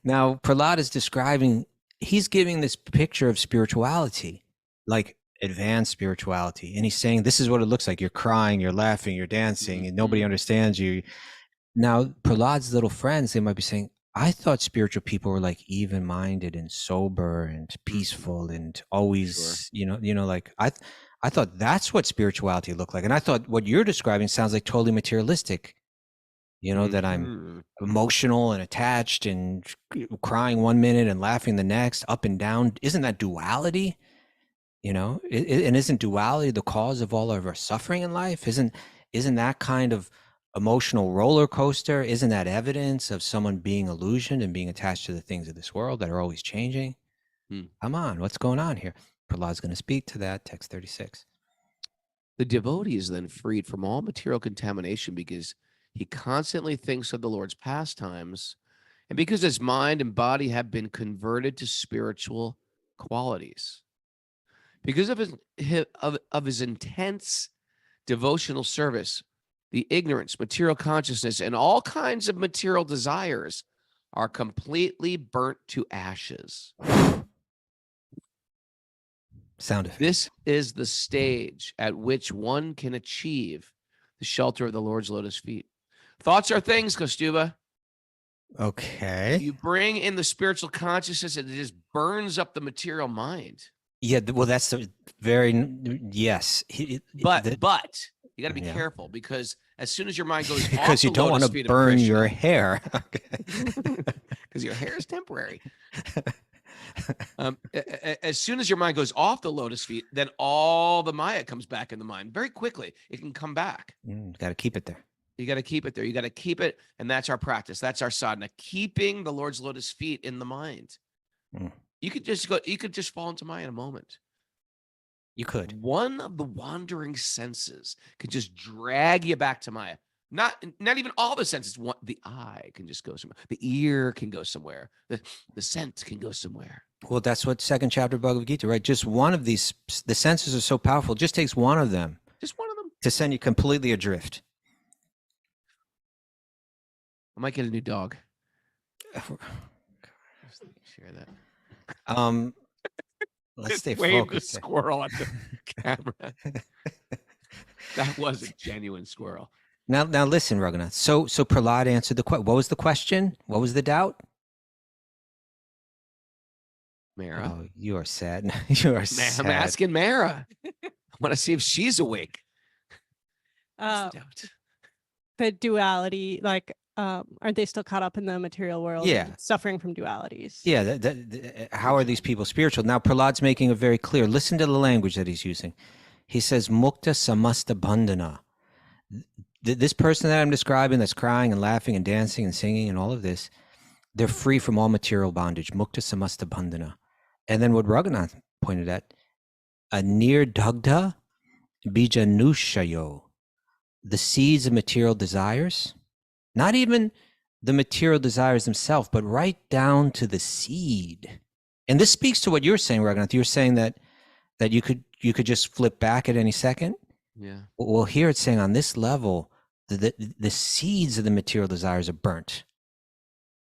Now, Prahlad is describing, he's giving this picture of spirituality, like advanced spirituality. And he's saying, this is what it looks like. You're crying, you're laughing, you're dancing, and nobody understands you. Now, Prahlad's little friends, they might be saying, I thought spiritual people were like even-minded and sober and peaceful and always, you know, like I thought that's what spirituality looked like. And I thought what you're describing sounds like totally materialistic, you know, that I'm emotional and attached and crying one minute and laughing the next, up and down. Isn't that duality? You know, and isn't duality the cause of all of our suffering in life? Isn't that kind of emotional roller coaster? Isn't that evidence of someone being illusioned and being attached to the things of this world that are always changing? Come on, what's going on here? Prahlad's going to speak to that. Text 36. The devotee is then freed from all material contamination because he constantly thinks of the Lord's pastimes and because his mind and body have been converted to spiritual qualities. Because of his intense devotional service, the ignorance, material consciousness, and all kinds of material desires are completely burnt to ashes. Sound effect. This is the stage at which one can achieve the shelter of the Lord's lotus feet. Thoughts are things, Kaustubha. Okay. You bring in the spiritual consciousness, and it just burns up the material mind. Yeah. Well, that's the very yes. But you got to be careful, because as soon as your mind goes because you don't want to burn your hair. Okay. Because your hair is temporary. As soon as your mind goes off the lotus feet, then all the Maya comes back in the mind very quickly. It can come back. Got to keep it there. You got to keep it there. You got to keep it. And that's our practice. That's our sadhana, keeping the Lord's lotus feet in the mind. You could just fall into Maya in a moment. You could. One of the wandering senses could just drag you back to Maya. Not even all the senses. The eye can just go somewhere. The ear can go somewhere. The scent can go somewhere. Well, that's what second chapter of Bhagavad Gita, right? Just one of these, the senses are so powerful. It just takes one of them. Just one of them. To send you completely adrift. I might get a new dog. Share that. Let's stay Wave focused. the squirrel at the camera. That was a genuine squirrel. Now listen, Raghunath. So Prahlad answered the question. What was the question? What was the doubt? Mara. Oh, you are sad. You are sad. I'm asking Mara. I want to see if she's awake. The duality, like, aren't they still caught up in the material world? Yeah. And suffering from dualities. Yeah. How are these people spiritual? Now, Prahlad's making it very clear. Listen to the language that he's using. He says, Mukta samasta bandhana. This person that I'm describing that's crying and laughing and dancing and singing and all of this, they're free from all material bondage. Mukta samasta bandhana. And then what Raghunath pointed at, nir dagda bijanushayo. The seeds of material desires, not even the material desires themselves, but right down to the seed. And this speaks to what you're saying, Raghunath. You're saying that you could just flip back at any second. Yeah. Well, here it's saying on this level, the seeds of the material desires are burnt.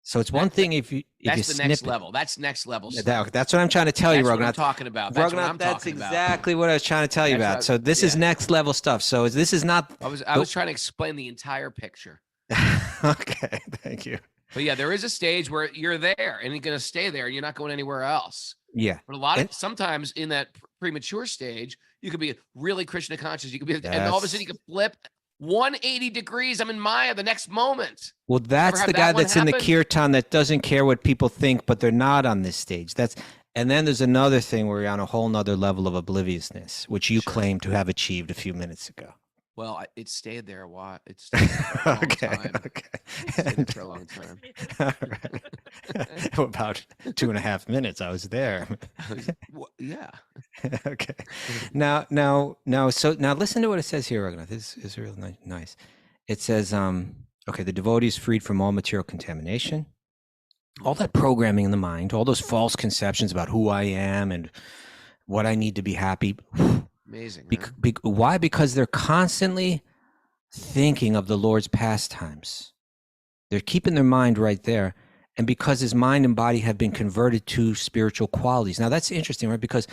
So it's one thing if you that's the next it. level. That's next level. That's what I'm trying to tell you, Raghunath. That's what I'm talking about. That's what I'm that's talking about. exactly what I was trying to tell you about. So this is next level stuff. So this is not. I was trying to explain the entire picture. Okay, thank you. But yeah, there is a stage where you're there and you're going to stay there and you're not going anywhere else. Yeah. But sometimes in that premature stage, you could be really Krishna conscious. You could be, and all of a sudden you could flip 180 degrees. I'm in Maya the next moment. Well, that's the guy that's in the kirtan that doesn't care what people think, but they're not on this stage. And then there's another thing where you're on a whole nother level of obliviousness, which you claim to have achieved a few minutes ago. Well, it stayed there a while. It stayed there for a long time. Okay. It stayed there for a long time. All right. About 2.5 minutes, I was there. Yeah. Okay. Now, listen to what it says here, Raghunath. This is really nice. It says, okay, the devotee is freed from all material contamination, all that programming in the mind, all those false conceptions about who I am and what I need to be happy. Amazing. Why? Because they're constantly thinking of the Lord's pastimes. They're keeping their mind right there. And because his mind and body have been converted to spiritual qualities. Now that's interesting, right? Because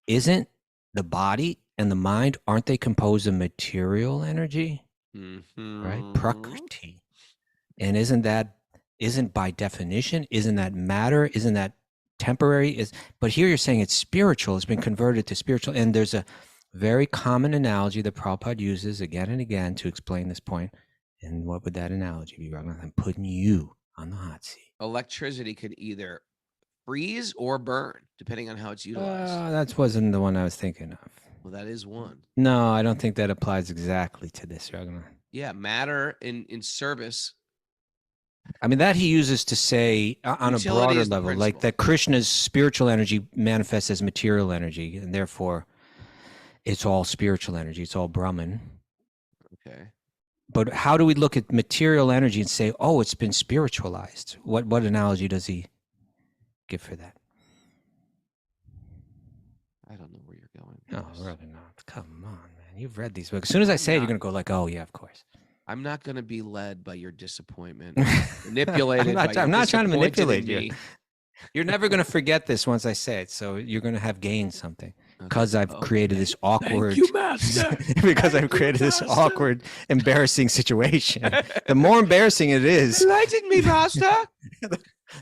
isn't the body and the mind, aren't they composed of material energy? Mm-hmm. Right? Prakriti. And isn't by definition, isn't that matter? Isn't that temporary? But here you're saying it's spiritual. It's been converted to spiritual. And there's a very common analogy that Prabhupada uses again and again to explain this point. And what would that analogy be, Raghunath? I'm putting you on the hot seat. Electricity can either freeze or burn, depending on how it's utilized. That wasn't the one I was thinking of. Well, that is one. No, I don't think that applies exactly to this, Raghunath. Yeah, matter in service. I mean, that he uses to say on a broader level, like that Krishna's spiritual energy manifests as material energy, and therefore it's all spiritual energy. It's all Brahman. Okay. But how do we look at material energy and say, oh, it's been spiritualized? What analogy does he give for that? I don't know where you're going. Oh, Raghunath, come on, man. You've read these books. As soon as I say it, you're going to go like, oh, yeah, of course. I'm not going to be led by your disappointment, manipulated. I'm not trying to manipulate you. You're never going to forget this once I say it, so you're going to have gained something. because I've created this awkward. Thank you, master. Because Thank I've created you, this master. awkward, embarrassing situation. The more embarrassing it is, Enlighten me, master.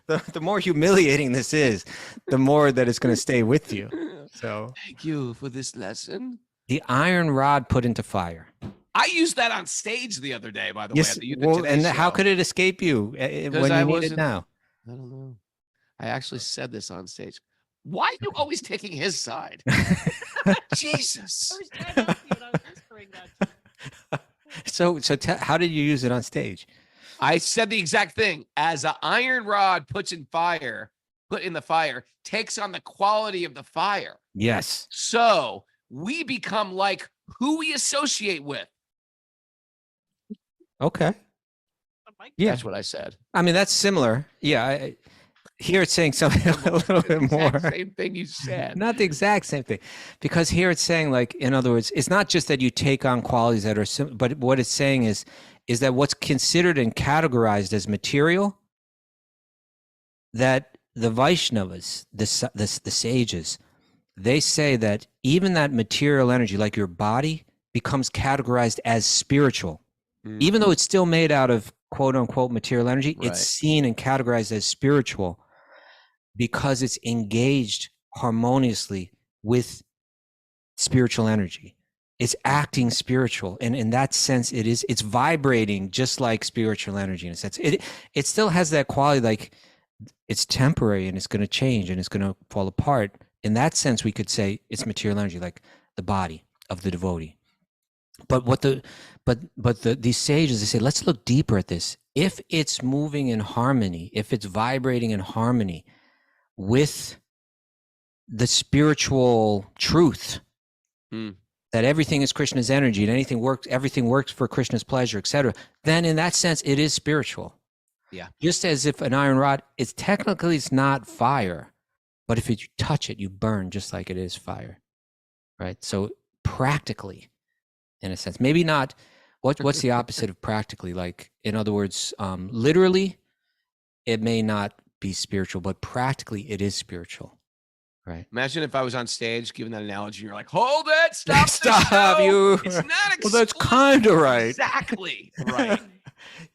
the more humiliating this is, the more that it's going to stay with you. So Thank you for this lesson. the iron rod put into fire. I used that on stage the other day, by the way. Yes. At the Well, Today and Show. how could it escape you when I you need it wasn't- now? I don't know. I actually said this on stage. Why are you always taking his side? Jesus. So how did you use it on stage? I said the exact thing. As an iron rod put in the fire, takes on the quality of the fire. Yes. So we become like who we associate with. Okay. Yeah. That's what I said. I mean, that's similar. Yeah. Here it's saying something a little bit more. Exact same thing you said. Not the exact same thing, because here it's saying, like, in other words, it's not just that you take on qualities that are but what it's saying is that what's considered and categorized as material, that the Vaishnavas, the sages, they say that even that material energy, like your body, becomes categorized as spiritual. Even though it's still made out of quote unquote material energy, Right. it's seen and categorized as spiritual because it's engaged harmoniously with spiritual energy. It's acting spiritual. And in that sense, it's vibrating just like spiritual energy in a sense. It still has that quality, like it's temporary and it's going to change and it's going to fall apart. In that sense, we could say it's material energy, like the body of the devotee. But these sages, they say, let's look deeper at this. If it's moving in harmony, if it's vibrating in harmony with the spiritual truth that everything is Krishna's energy and everything works for Krishna's pleasure, etc., then in that sense, it is spiritual. Yeah. Just as if an iron rod, it's not fire, but if you touch it, you burn just like it is fire, right? So practically, in a sense, maybe not. What's the opposite of practically? Like, in other words, literally, it may not be spiritual, but practically, it is spiritual, right? Imagine if I was on stage giving that analogy, and you're like, "Hold it, stop, the Stop, show. you." It's not Well, that's explicit." kind of right. Exactly right.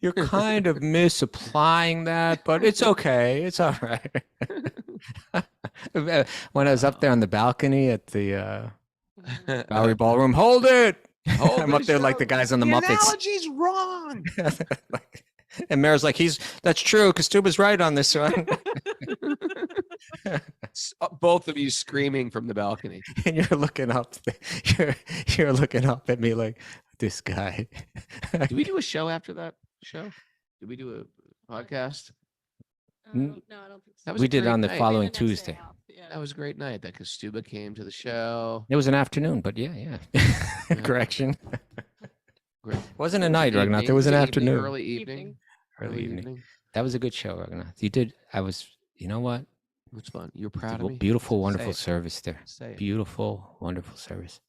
You're kind of misapplying that, but it's okay. It's all right. When I was up there on the balcony at the Bowery Ballroom, hold it. I'm up there like the guys on the Muppets. Analogy's wrong. And Mayor's like, that's true. Kaustubha's right on this one. Both of you screaming from the balcony. And you're looking up. You're looking up at me like, this guy. Did we do a show after that show? Did we do a podcast? No, I don't think so. That was We a did great on the night. following Maybe the next day Tuesday. off, yeah. That was a great night. That Kaustubha came to the show. It was an afternoon, but yeah. Correction. Great. Wasn't a night, Evening. Raghunath. It was an evening, afternoon. Early evening. Early evening. That was a good show, Raghunath. You did. You know what? It was fun. You're proud of me. Beautiful, Say wonderful it. service there. Say it. Beautiful, wonderful service.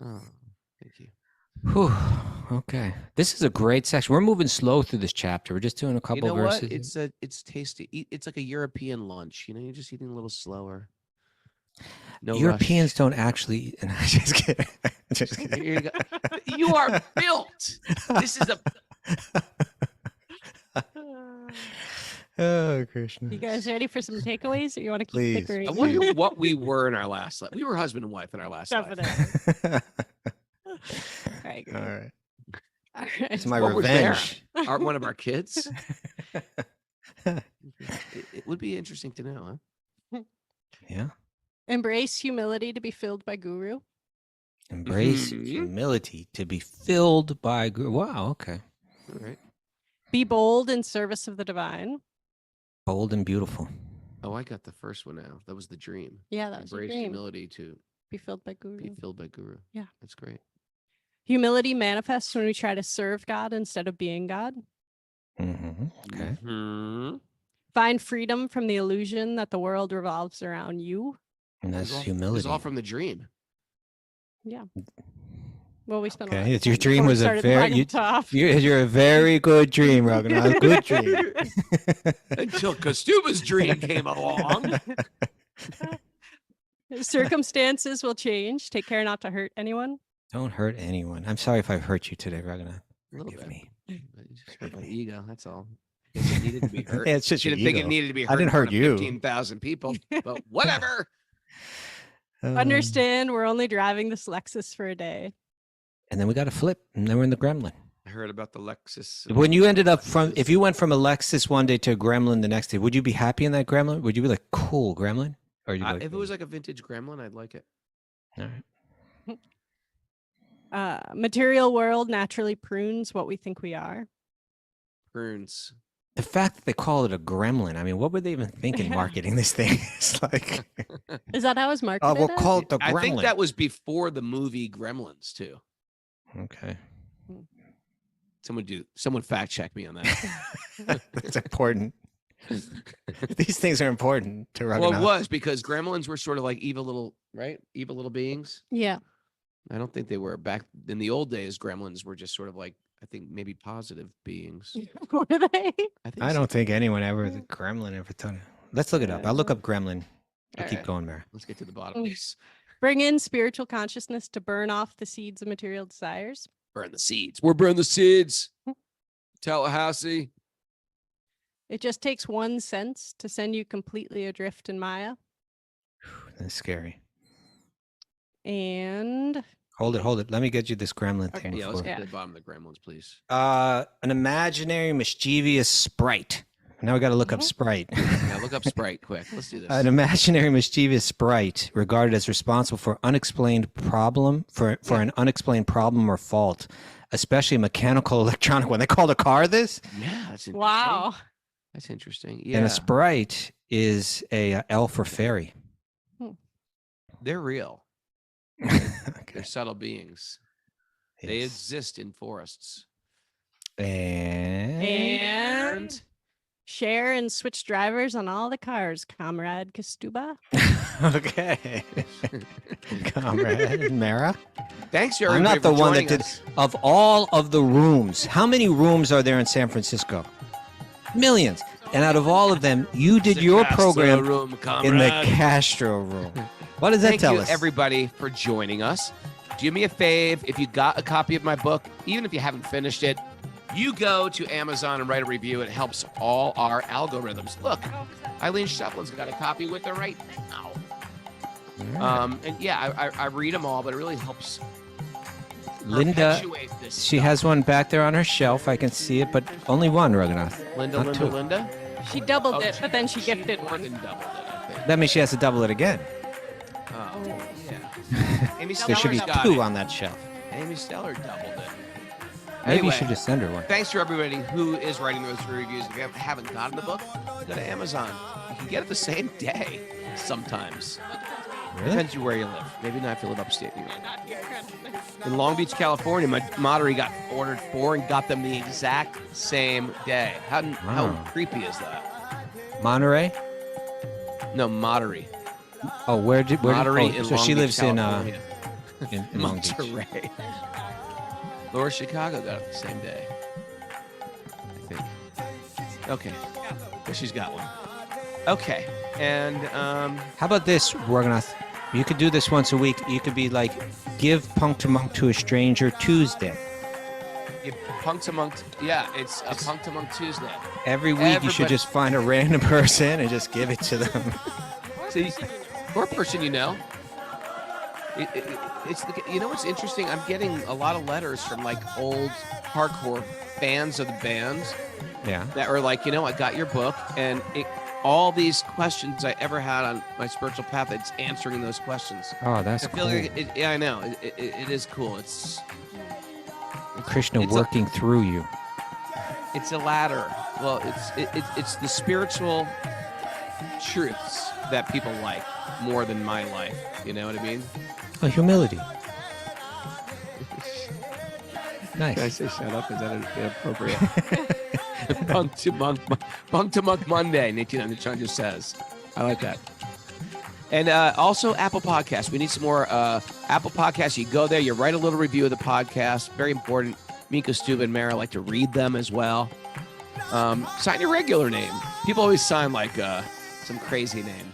Oh, thank you. Whew. Okay. This is a great section. We're moving slow through this chapter. We're just doing a couple You know verses. what? It's tasty. It's like a European lunch. You know, you're just eating a little slower. No Europeans rush. don't actually. And I just kidding. Just kidding. Here you go. You are built. This is a. Oh, Krishna. You guys ready for some takeaways, or you want to keep Please. bickering? I wonder what we were in our last life. We were husband and wife in our last life. Definitely. I agree. All right. All right. It's my What was there? revenge. Are one of our kids? It would be interesting to know, huh? Yeah. Embrace humility to be filled by guru. Embrace Mhm. humility to be filled by. Wow. Okay. All right. Be bold in service of the divine. Bold and beautiful. Oh, I got the first one now. That was the dream. Yeah, that was your Embrace dream. humility to Be filled by guru. be filled by Guru. Yeah. That's great. Humility manifests when we try to serve God instead of being God. Mm-hmm. Okay. Mhm. Find freedom from the illusion that the world revolves around you. And that's It's all- humility. It's all from the dream. Well, we spent a lot Okay, of it's your time dream before we was a started very writing you, tough. you're a very good dream, Raghunath. Good dream. Until Kaustubha's dream came along. Circumstances will change. Take care not to hurt anyone. Don't hurt anyone. I'm sorry if I've hurt you today, Raghunath. A little Forgive bit. me. Just hurt my ego. That's all. Guess it needed to be hurt. Yeah, it's just She your didn't think it ego. needed to be I hurt. didn't in front hurt of you. 15,000 people, but whatever. Understand we're only driving this Lexus for a day. And then we got a flip, and then we're in the Gremlin. I heard about the Lexus. When you ended up if you went from a Lexus one day to a Gremlin the next day, would you be happy in that Gremlin? Would you be like, cool Gremlin? Or you If it was like a vintage Gremlin, I'd like it. all right. Material world naturally prunes what we think we are. Prunes. The fact that they call it a Gremlin, I mean, what were they even thinking marketing this thing? It's like, Is that how it's marketed? oh, we'll as? call it the Gremlin. I think that was before the movie Gremlins too. Okay. Someone fact check me on that. That's important. These things are important to Raghunath. Well, it was because Gremlins were sort of like evil little beings. Yeah. I don't think they were back in the old days. Gremlins were just sort of like, I think maybe positive beings. Were they? I don't think anyone ever, the Gremlin ever thought it. Let's look it up. I'll look up Gremlin. I'll keep Alright. going, Mara. Let's get to the bottom of this. Bring in spiritual consciousness to burn off the seeds of material desires. Burn the seeds. We're burning the seeds. Tallahassee. It just takes 1 sense to send you completely adrift in Maya. That's scary. And Hold it. Let me get you this Gremlin Okay, thing. yeah, let's before. get to the bottom of the Gremlins, please. An imaginary mischievous sprite. Now we got to look up Sprite. Now look up Sprite quick. Let's do this. An imaginary mischievous sprite regarded as responsible for unexplained problem for an unexplained problem or fault, especially a mechanical electronic one. They called a car this? Yeah, that's interesting. wow. That's interesting. Yeah, And a sprite is a elf or fairy. they're real. Okay. They're subtle beings. They Yes. exist in forests. And share and switch drivers on all the cars, comrade Kaustubha. Okay. Comrade Mara. Thanks, I'm everybody, not the for one that joining did. us. Of all of the rooms, how many rooms are there in San Francisco? Millions. And out of all of them, you did The your Castro program room, in the comrade. Castro room. What does that Thank tell you, us? everybody, for joining us. Do me a fave. If you got a copy of my book, even if you haven't finished it, you go to Amazon and write a review. It helps all our algorithms. Look, Eileen Shefflin's got a copy with her right now. And yeah, I read them all, but it really helps Linda, perpetuate this she stuff. has one back there on her shelf. I can see it, but only one, Raghunath. Not two. Linda. She doubled Oh, it, but then she gifted more one. than doubled it, I think. That means she has to double it again. Oh, yeah. Amy There should be Steller's got two it. on that shelf. Amy Stellar doubled it. Maybe Anyway, you should just send her one. Thanks to everybody who is writing those reviews. If you haven't gotten the book, go to Amazon. You can get it the same day sometimes. Really? Depends you where you live. Maybe not if you live upstate New York. In Long Beach, California, my Monterey got ordered 4 and got them the exact same day. How Wow. creepy is that? Monterey? No, Monterey. Oh, where did Monterey oh, in so Long she Beach, lives California. in Long Beach. Monterey. Lower Chicago got it the same day. I think. Okay. But she's got one. Okay. And How about this, Raghunath? You could do this once a week. You could be like, give Punk to Monk to a Stranger Tuesday. Punk to Monk. Yeah, it's a Punk to Monk Tuesday. Every week you Everybody- should just find a random person and just give it to them. See, or a person you know. It's you know what's interesting? I'm getting a lot of letters from like old hardcore fans of the bands Yeah. that were like, I got your book, and all these questions I ever had on my spiritual path, it's answering those questions. Oh, that's I feel cool. like yeah, I know it is cool. It's Krishna it's working through you. It's a ladder. Well, it's the spiritual truths that people like more than my life. You know what I mean? Oh, humility. Nice. Did I say shut up? Is that inappropriate? Bunk to monk Monday, Nityananda Chandra says. I like that. And also Apple Podcasts. We need some more Apple Podcasts. You go there, you write a little review of the podcast. Very important. Me, Kaustubha, and Mara like to read them as well. Sign your regular name. People always sign like some crazy name.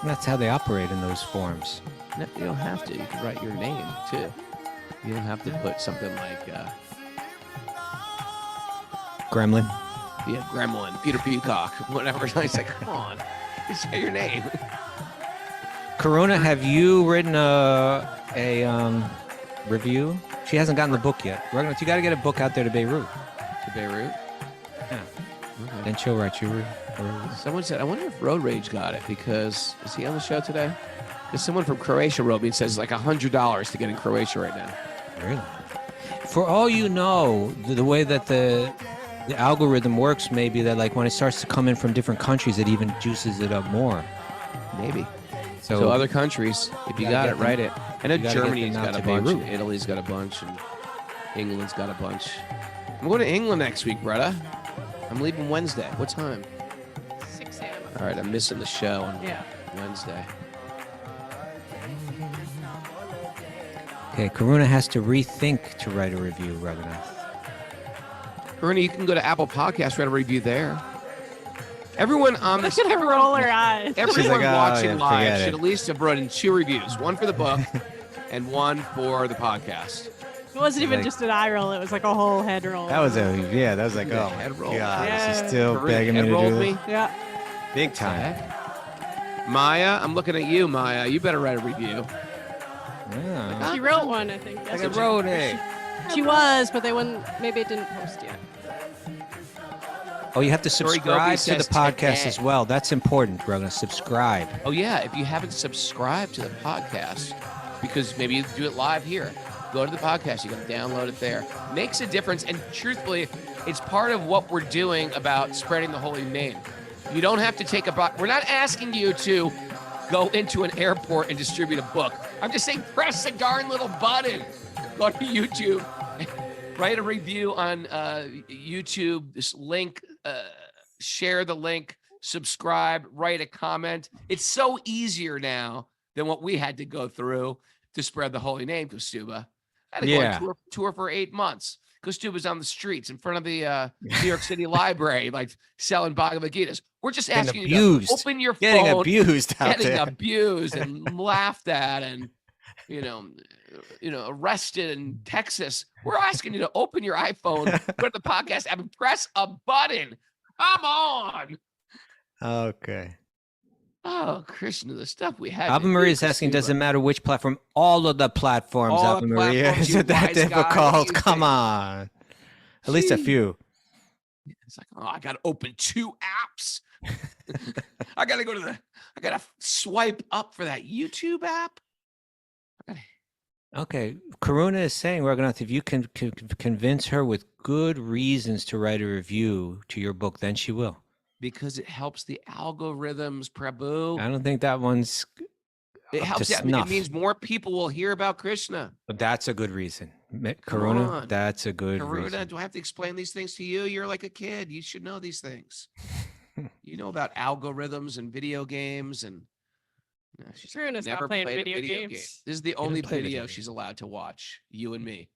And that's how they operate in those forums. No, you don't have to. You can write your name too. You don't have to put something like Gremlin. Gremlin, Peter Peacock, whatever. It's like, come on, just say your name. Karuna, have you written a review? She hasn't gotten the book yet. Raghunath, you got to get a book out there to Beirut. To Beirut? Yeah. Okay. Then she'll write you. Someone said, I wonder if Road Rage got it because, is he on the show today? Because someone from Croatia wrote me and says it's like $100 to get in Croatia right now. Really? For all you know, the way that the algorithm works may be that like when it starts to come in from different countries, it even juices it up more. Maybe. So other countries, if you got it, write it. I know Germany's got a bunch, and Italy's got a bunch, and England's got a bunch. I'm going to England next week, Bretta. I'm leaving Wednesday. What time? 6 a.m. All right, I'm missing the show on Yeah. Wednesday. Okay, Karuna has to rethink to write a review, Raghunath. Karuna, you can go to Apple Podcasts, write a review there. Everyone on this, Look at her roll her eyes. everyone like, "Oh, watching yeah, live forget should it." at least have written 2 reviews, one for the book and one for the podcast. It wasn't even Like- just an eye roll. It was like a whole head roll. That was like, Yeah, oh, head roll. God, Yeah. she's still Karuna begging me to head-rolled do this. Yeah. Big time. Maya, I'm looking at you, Maya. You better write a review. Yeah. She wrote one, I think. Like Yes, a road, eh? She was, but they wouldn't. Maybe it didn't post yet. Oh, you have to Story subscribe Gopi to the says podcast today. as well. That's important, Raghunath. Subscribe. Oh, yeah. If you haven't subscribed to the podcast, because maybe you do it live here, go to the podcast. You can download it there. Makes a difference. And truthfully, it's part of what we're doing about spreading the holy name. You don't have to take a We're not asking you to go into an airport and distribute a book. I'm just saying press the darn little button. Go to YouTube. Write a review on YouTube. This link, share the link, subscribe, write a comment. It's so easier now than what we had to go through to spread the holy name, Kaustubha. I had to go on tour for 8 months. Kaustubha's on the streets in front of the New York City Library, like selling Bhagavad Gitas. We're just asking you to open your phone. Getting abused out Getting there. abused and laughed at and arrested in Texas. We're asking you to open your iPhone, go to the podcast app, and press a button. Come on. Okay. Oh, Krishna, the stuff we had. Alba Maria is asking, does it matter which platform? All of the platforms, All Alba the Maria. platforms, Is you it that wise guy. What do difficult? you Come think? on. At least a Gee. few. It's like, oh, I got to open 2 apps. I got to swipe up for that YouTube app. Okay. Karuna is saying, Raghunath, if you can convince her with good reasons to write a review to your book, then she will. Because it helps the algorithms, Prabhu. I don't think that one's It up helps. to It snuff. means more people will hear about Krishna. But that's a good reason. on. Karuna, that's a good Karuna, reason. do I have to explain these things to you? You're like a kid. You should know these things. You know about algorithms and video games and. No, she's Karuna's not never playing played a video game. games. This is the Never only played a video video she's allowed to watch. You and me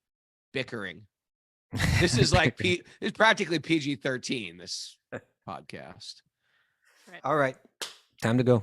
bickering. This is like it's practically PG-13. This podcast. All right. Time to go.